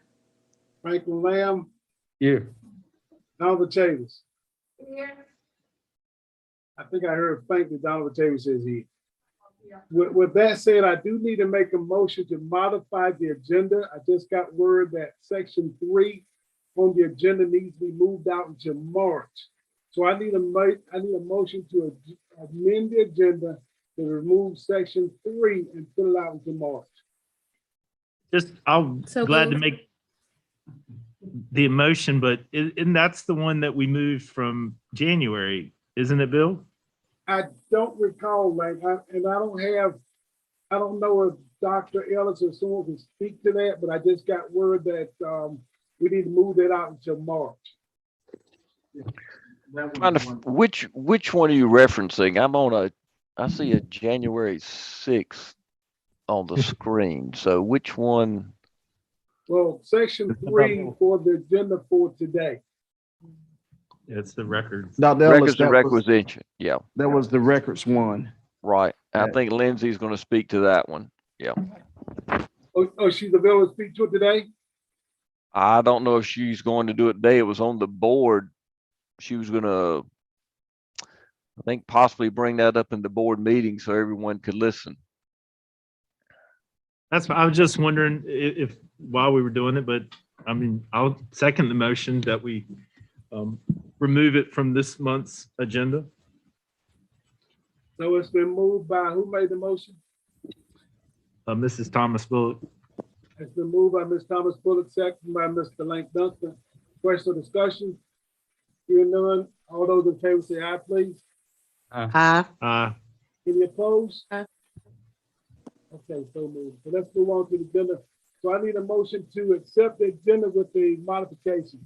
Franklin Lamb, Here. Donovan Chavis. Here. I think I heard Franklin Donovan Chavis says he. With that said, I do need to make a motion to modify the agenda. I just got word that section 3 on the agenda needs to be moved out until March. So I need a motion to amend the agenda to remove section 3 and put it out until March. I'm So glad to moved. make the motion, but and that's the one that we moved from January, isn't it, Bill? I don't recall, like, I don't know if Dr. Ellis or someone can speak to that, but I just got word that we need to move that out until March. Which one are you referencing? I see a January 6th on the screen. So which one? Well, section 3 for the agenda for today. It's the records. Dr. Ellis, Records and requisition. Yeah, that was the records one. right. I Yeah. think Lindsay's going to speak to that one. Yeah. Oh, she's available to speak to it today? I don't know if she's going to do it today. It was on the board. She was going to, I think, possibly bring that up in the board meeting so everyone could listen. I was just wondering if while we were doing it, but I mean, I'll second the motion that we remove it from this month's agenda. So it's been moved by, who made the motion? Mrs. Thomas Bullock. It's been moved by Ms. Thomas Bullock, second by Mr. Link Dunston. Question or discussion? Hearing none, all those in favor say aye, please. Aye. Any opposed? Aye. Okay, so moved. So let's move on to the agenda. So I need a motion to accept the agenda with the modification.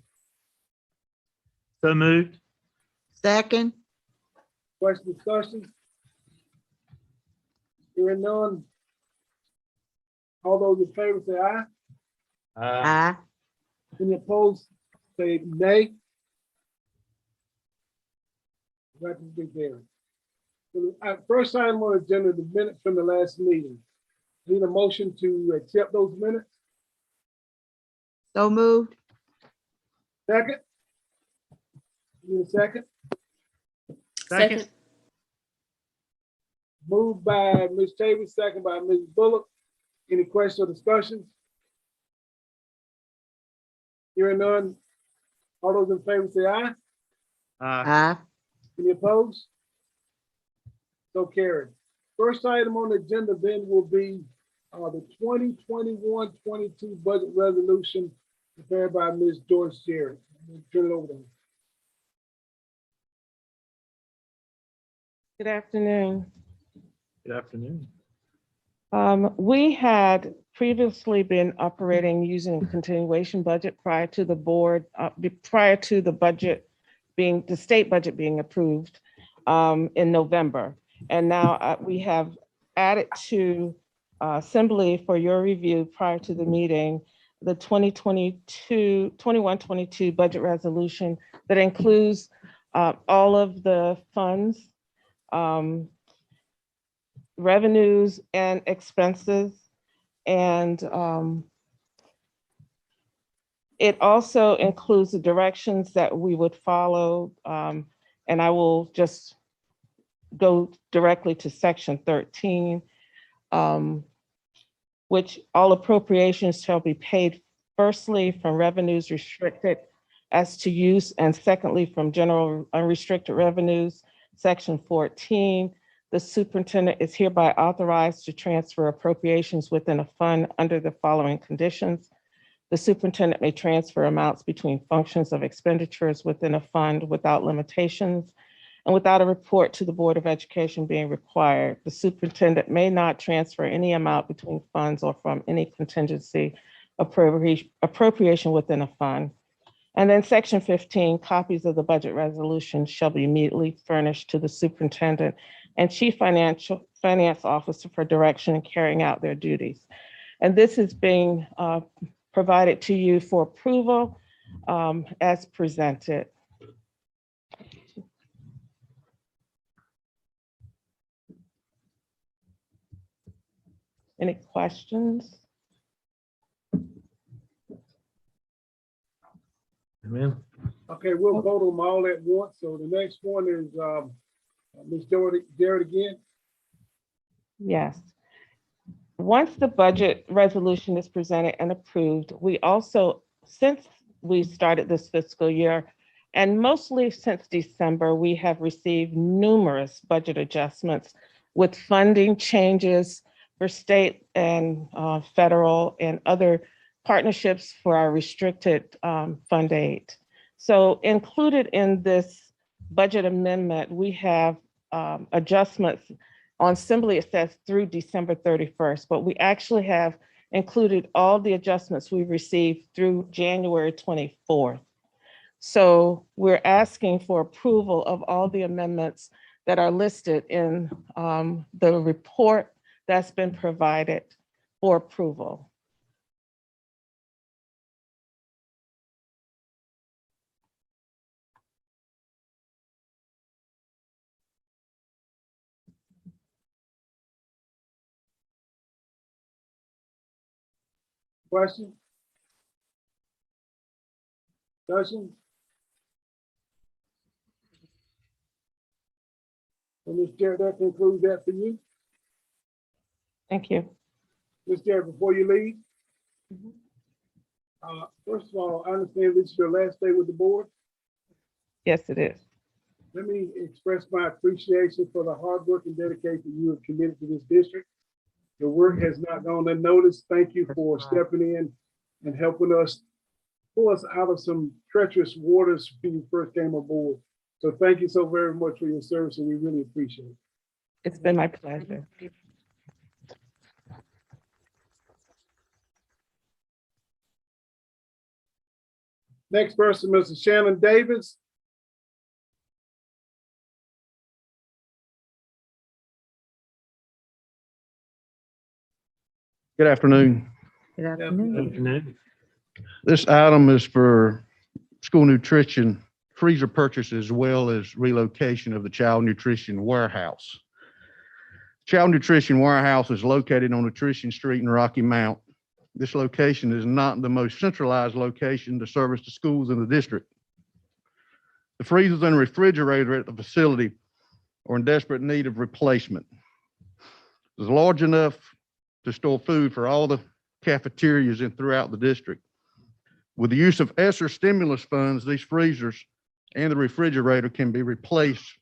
So moved. Second. Question, discussion? Hearing none. All those in favor say aye. Aye. Any opposed, say nay. Record be carried. So, first item on the agenda, the minutes from the last meeting. Need a motion to accept those minutes? So moved. Second? Need a second? Second. Moved by Ms. Chambers, second by Ms. Bullock. Any questions or discussions? Hearing none. All those in favor say aye. Aye. Any opposed? So carried. First item on the agenda then will be the 2021-22 budget resolution prepared by Ms. Joyce Jerry. Turn it over to her. Good afternoon. Good afternoon. We had previously been operating using a continuation budget prior to the board, prior to the state budget being approved in November. And now we have added to Assembly for your review prior to the meeting, the 21-22 budget resolution that includes all of the funds, revenues and expenses, and It also includes the directions that we would follow, and I will just go directly to section 13, which all appropriations shall be paid firstly from revenues restricted as to use, and secondly from general unrestricted revenues. Section 14, the superintendent is hereby authorized to transfer appropriations within a fund under the following conditions. The superintendent may transfer amounts between functions of expenditures within a fund without limitations and without a report to the Board of Education being required. The superintendent may not transfer any amount between funds or from any contingency appropriation within a fund. And then section 15, copies of the budget resolution shall be immediately furnished to the superintendent and chief finance officer for direction in carrying out their duties. And this is being provided to you for approval as presented. Any questions? Amen. Okay, we'll vote them all at once. So the next one is Ms. Jarrett again. Yes. Once the budget resolution is presented and approved, we also, since we started this fiscal year, and mostly since December, we have received numerous budget adjustments with funding changes for state and federal and other partnerships for our restricted fund aid. So included in this budget amendment, we have adjustments on Assembly, it says through December 31st, but we actually have included all the adjustments we received through January 24th. So we're asking for approval of all the amendments that are listed in the report that's been provided for approval. Question? Discussion? So Ms. Jarrett, that concludes that for you. Thank you. Ms. Jarrett, before you leave, first of all, I understand this is your last day with the board. Yes, it is. Let me express my appreciation for the hard work and dedication you have committed to this district. Your work has not gone unnoticed. Thank you for stepping in and helping us pull us out of some treacherous waters when you first came aboard. So thank you so very much for your service, and we really appreciate it. It's been my pleasure. Next person, Mr. Shannon Davis. Good afternoon. Good afternoon. Afternoon. This item is for school nutrition freezer purchase as well as relocation of the child nutrition warehouse. Child nutrition warehouse is located on Nutrition Street in Rocky Mount. This location is not the most centralized location to service the schools in the district. The freezers and refrigerator at the facility are in desperate need of replacement. It's large enough to store food for all the cafeterias and throughout the district. With the use of ESSER stimulus funds, these freezers and the refrigerator can be replaced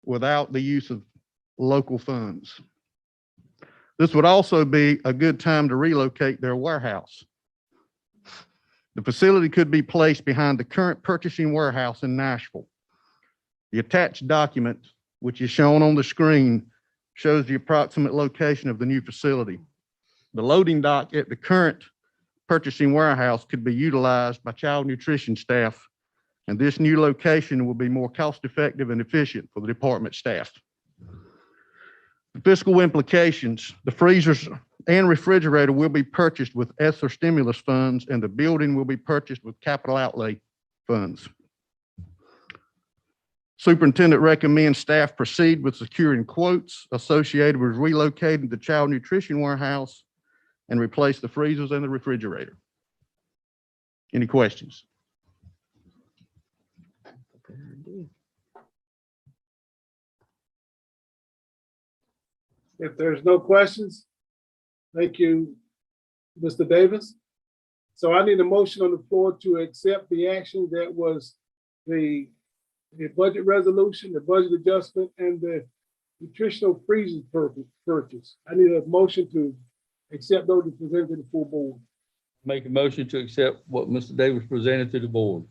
without the use of local funds. This would also be a good time to relocate their warehouse. The facility could be placed behind the current purchasing warehouse in Nashville. The attached document, which is shown on the screen, shows the approximate location of the new facility. The loading dock at the current purchasing warehouse could be utilized by child nutrition staff, and this new location will be more cost-effective and efficient for the department staff. The fiscal implications: the freezers and refrigerator will be purchased with ESSER stimulus funds, and the building will be purchased with capital outlay funds. Superintendent recommends staff proceed with securing quotes associated with relocating the child nutrition warehouse and replace the freezers and the refrigerator. Any questions? If there's no questions, thank you, Mr. Davis. So I need a motion on the floor to accept the action that was the budget resolution, the budget adjustment, and the nutritional freezing purchase. I need a motion to accept those and present to the full board. Make a motion to accept what Mr. Davis presented to the board,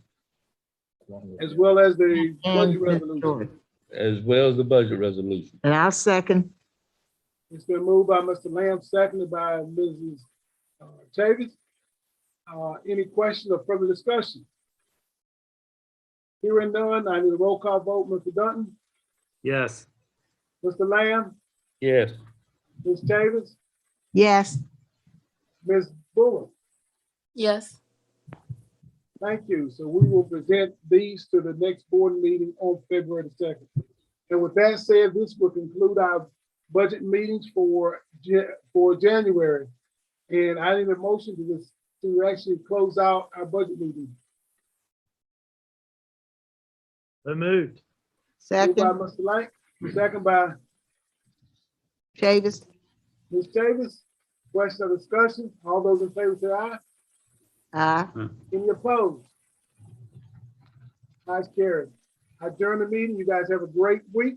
As well as the budget And resolution. as well as the budget resolution. And I'll second. It's been moved by Mr. Lamb, seconded by Mrs. Chavis. Any questions or further discussion? Hearing none, I need a roll call vote. Mr. Dunton, Yes. Mr. Lamb, Yes. Ms. Chavis, Yes. Ms. Buller. Yes. Thank you. So we will present these to the next board meeting on February the 2nd. And with that said, this will conclude our budget meetings for January. And I need a motion to actually close out our budget meeting. So moved. Moved Second. by Mr. Light, second by Chavis. Ms. Chavis. Question or discussion? All those in favor say aye. Aye. Any opposed? Ayes carried. I adjourn the meeting. You guys have a great week.